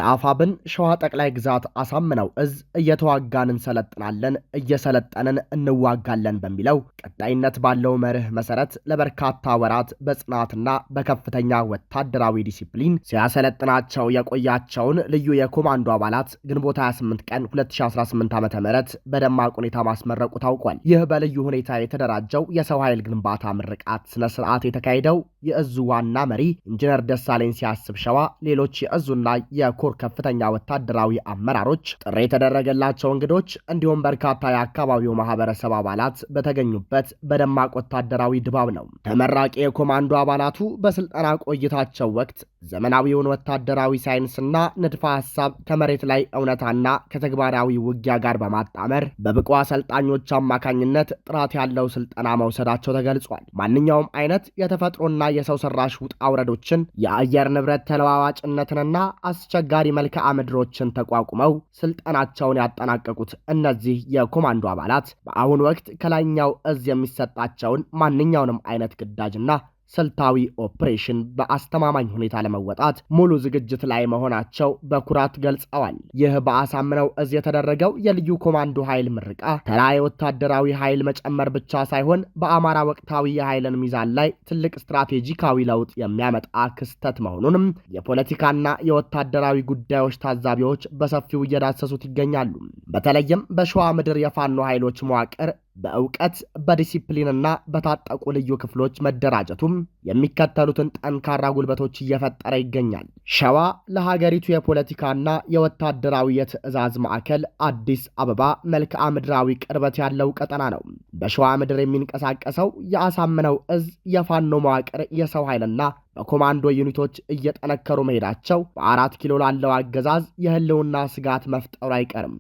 የአፋብን ሸዋ ጠቅላይ ግዛት አሳምነው እዝ እየተዋጋን እንሰለጥናለን እየሰለጠንን እንዋጋለን በሚለው ቀጣይነት ባለው መርህ መሰረት ለበርካታ ወራት በጽናትና በከፍተኛ ወታደራዊ ዲሲፕሊን ሲያሰለጥናቸው የቆያቸውን ልዩ የኮማንዶ አባላት ግንቦት 28 ቀን 2018 ዓ.ም በደማቅ ሁኔታ ማስመረቁ ታውቋል። ይህ በልዩ ሁኔታ የተደራጀው የሰው ኃይል ግንባታ ምርቃት ስነ ስርዓት የተካሄደው የእዙ ዋና መሪ ኢንጂነር ደሳለኝ ሲያስብ ሸዋ ሌሎች የእዙና የኮር ከፍተኛ ወታደራዊ አመራሮች ጥሪ የተደረገላቸው እንግዶች እንዲሁም በርካታ የአካባቢው ማህበረሰብ አባላት በተገኙበት በደማቅ ወታደራዊ ድባብ ነው። ተመራቂ የኮማንዶ አባላቱ በስልጠና ቆይታቸው ወቅት ዘመናዊውን ወታደራዊ ሳይንስና ንድፈ ሐሳብ ከመሬት ላይ እውነታና ከተግባራዊ ውጊያ ጋር በማጣመር በብቁ አሰልጣኞች አማካኝነት ጥራት ያለው ስልጠና መውሰዳቸው ተገልጿል። ማንኛውም አይነት የተፈጥሮና የሰው ሰራሽ ውጣ ውረዶችን የአየር ንብረት ተለዋዋጭነትንና አስቸጋሪ መልክዓ ምድሮችን ተቋቁመው ስልጠናቸውን ያጠናቀቁት እነዚህ የኮማንዶ አባላት በአሁኑ ወቅት ከላይኛው እዝ የሚሰጣቸውን ማንኛውንም አይነት ግዳጅና ስልታዊ ኦፕሬሽን በአስተማማኝ ሁኔታ ለመወጣት ሙሉ ዝግጅት ላይ መሆናቸው በኩራት ገልጸዋል። ይህ በአሳምነው እዝ የተደረገው የልዩ ኮማንዶ ኃይል ምርቃ ተራ የወታደራዊ ኃይል መጨመር ብቻ ሳይሆን በአማራ ወቅታዊ የኃይልን ሚዛን ላይ ትልቅ ስትራቴጂካዊ ለውጥ የሚያመጣ ክስተት መሆኑንም የፖለቲካና የወታደራዊ ጉዳዮች ታዛቢዎች በሰፊው እየዳሰሱት ይገኛሉ። በተለይም በሸዋ ምድር የፋኖ ኃይሎች መዋቅር በእውቀት በዲሲፕሊንና በታጠቁ ልዩ ክፍሎች መደራጀቱም የሚከተሉትን ጠንካራ ጉልበቶች እየፈጠረ ይገኛል። ሸዋ ለሀገሪቱ የፖለቲካና የወታደራዊ የትዕዛዝ ማዕከል አዲስ አበባ መልክዓ ምድራዊ ቅርበት ያለው ቀጠና ነው። በሸዋ ምድር የሚንቀሳቀሰው የአሳምነው እዝ የፋኖ መዋቅር የሰው ኃይልና በኮማንዶ ዩኒቶች እየጠነከሩ መሄዳቸው በ4 ኪሎ ላለው አገዛዝ የህልውና ስጋት መፍጠሩ አይቀርም።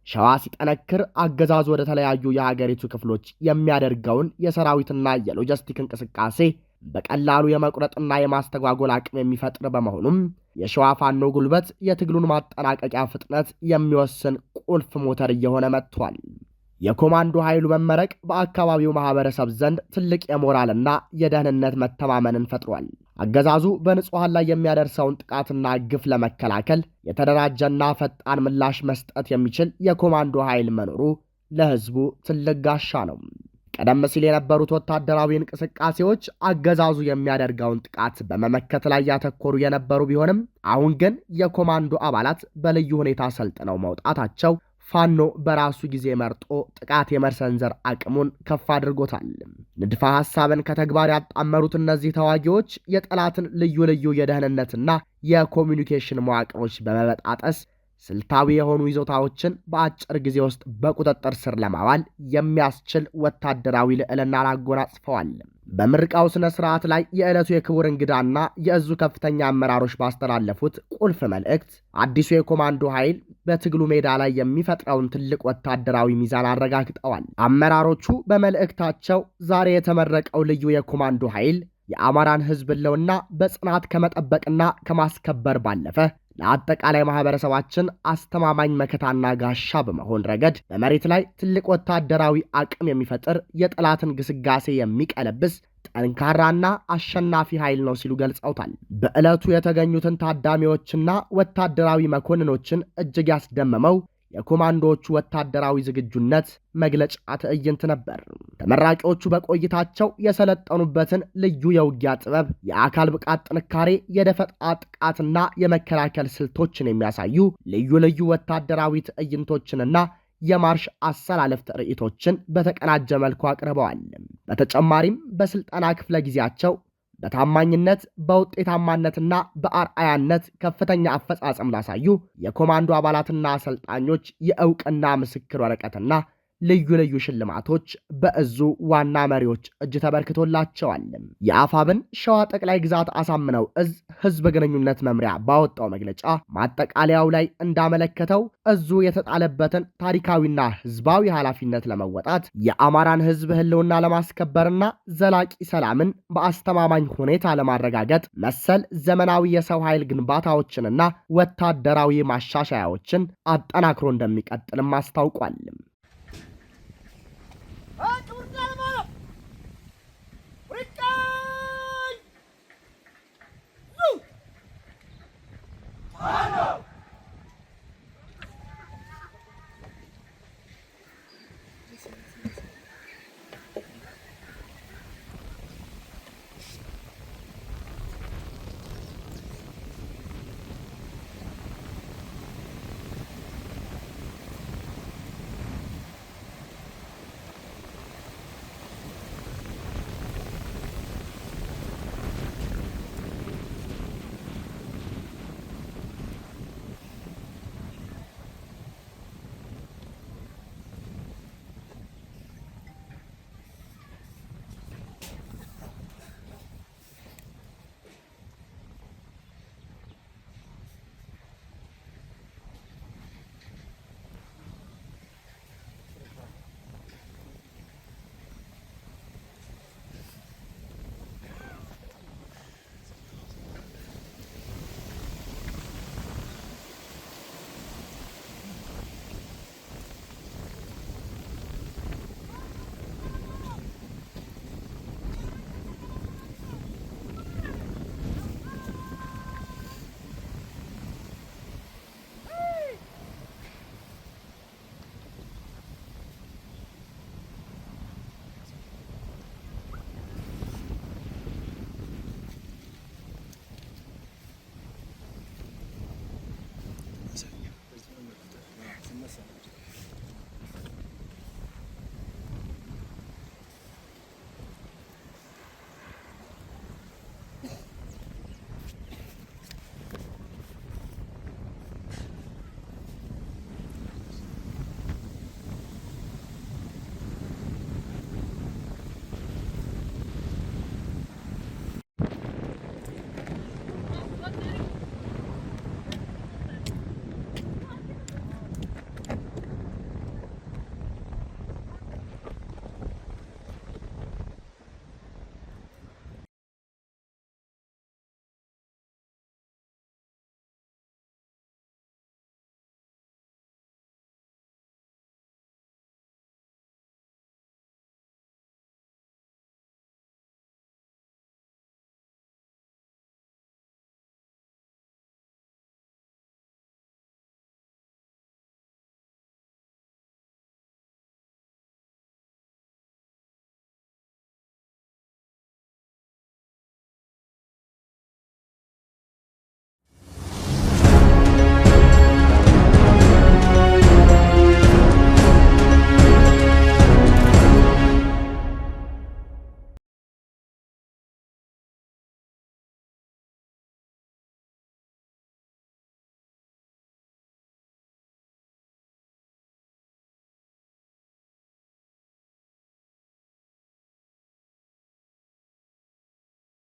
ሸዋ ሲጠነክር አገዛዙ ወደ ተለያዩ የሀገሪቱ ክፍሎች የሚያደርገውን የሰራዊትና የሎጂስቲክ እንቅስቃሴ በቀላሉ የመቁረጥና የማስተጓጎል አቅም የሚፈጥር በመሆኑም የሸዋ ፋኖ ጉልበት የትግሉን ማጠናቀቂያ ፍጥነት የሚወስን ቁልፍ ሞተር እየሆነ መጥቷል። የኮማንዶ ኃይሉ መመረቅ በአካባቢው ማህበረሰብ ዘንድ ትልቅ የሞራልና የደህንነት መተማመንን ፈጥሯል። አገዛዙ በንጹሃን ላይ የሚያደርሰውን ጥቃትና ግፍ ለመከላከል የተደራጀና ፈጣን ምላሽ መስጠት የሚችል የኮማንዶ ኃይል መኖሩ ለህዝቡ ትልቅ ጋሻ ነው። ቀደም ሲል የነበሩት ወታደራዊ እንቅስቃሴዎች አገዛዙ የሚያደርገውን ጥቃት በመመከት ላይ ያተኮሩ የነበሩ ቢሆንም አሁን ግን የኮማንዶ አባላት በልዩ ሁኔታ ሰልጥነው መውጣታቸው ፋኖ በራሱ ጊዜ መርጦ ጥቃት የመሰንዘር አቅሙን ከፍ አድርጎታል። ንድፈ ሐሳብን ከተግባር ያጣመሩት እነዚህ ተዋጊዎች የጠላትን ልዩ ልዩ የደህንነትና የኮሚኒኬሽን መዋቅሮች በመበጣጠስ ስልታዊ የሆኑ ይዞታዎችን በአጭር ጊዜ ውስጥ በቁጥጥር ስር ለማዋል የሚያስችል ወታደራዊ ልዕልናን አጎናጽፈዋል። በምርቃው ስነ ስርዓት ላይ የዕለቱ የክቡር እንግዳና የእዙ ከፍተኛ አመራሮች ባስተላለፉት ቁልፍ መልእክት አዲሱ የኮማንዶ ኃይል በትግሉ ሜዳ ላይ የሚፈጥረውን ትልቅ ወታደራዊ ሚዛን አረጋግጠዋል። አመራሮቹ በመልእክታቸው ዛሬ የተመረቀው ልዩ የኮማንዶ ኃይል የአማራን ሕዝብ ህልውና በጽናት ከመጠበቅና ከማስከበር ባለፈ ለአጠቃላይ ማህበረሰባችን አስተማማኝ መከታና ጋሻ በመሆን ረገድ በመሬት ላይ ትልቅ ወታደራዊ አቅም የሚፈጥር የጠላትን ግስጋሴ የሚቀለብስ ጠንካራና አሸናፊ ኃይል ነው ሲሉ ገልጸውታል። በዕለቱ የተገኙትን ታዳሚዎችና ወታደራዊ መኮንኖችን እጅግ ያስደመመው የኮማንዶዎቹ ወታደራዊ ዝግጁነት መግለጫ ትዕይንት ነበር። ተመራቂዎቹ በቆይታቸው የሰለጠኑበትን ልዩ የውጊያ ጥበብ፣ የአካል ብቃት ጥንካሬ፣ የደፈጣ ጥቃትና የመከላከል ስልቶችን የሚያሳዩ ልዩ ልዩ ወታደራዊ ትዕይንቶችንና የማርሽ አሰላለፍ ትርኢቶችን በተቀናጀ መልኩ አቅርበዋል። በተጨማሪም በስልጠና ክፍለ ጊዜያቸው በታማኝነት በውጤታማነትና በአርአያነት ከፍተኛ አፈጻጸም ላሳዩ የኮማንዶ አባላትና አሰልጣኞች የእውቅና ምስክር ወረቀትና ልዩ ልዩ ሽልማቶች በእዙ ዋና መሪዎች እጅ ተበርክቶላቸዋል። የአፋብን ሸዋ ጠቅላይ ግዛት አሳምነው እዝ ህዝብ ግንኙነት መምሪያ ባወጣው መግለጫ ማጠቃለያው ላይ እንዳመለከተው እዙ የተጣለበትን ታሪካዊና ህዝባዊ ኃላፊነት ለመወጣት የአማራን ህዝብ ህልውና ለማስከበርና ዘላቂ ሰላምን በአስተማማኝ ሁኔታ ለማረጋገጥ መሰል ዘመናዊ የሰው ኃይል ግንባታዎችንና ወታደራዊ ማሻሻያዎችን አጠናክሮ እንደሚቀጥልም አስታውቋል።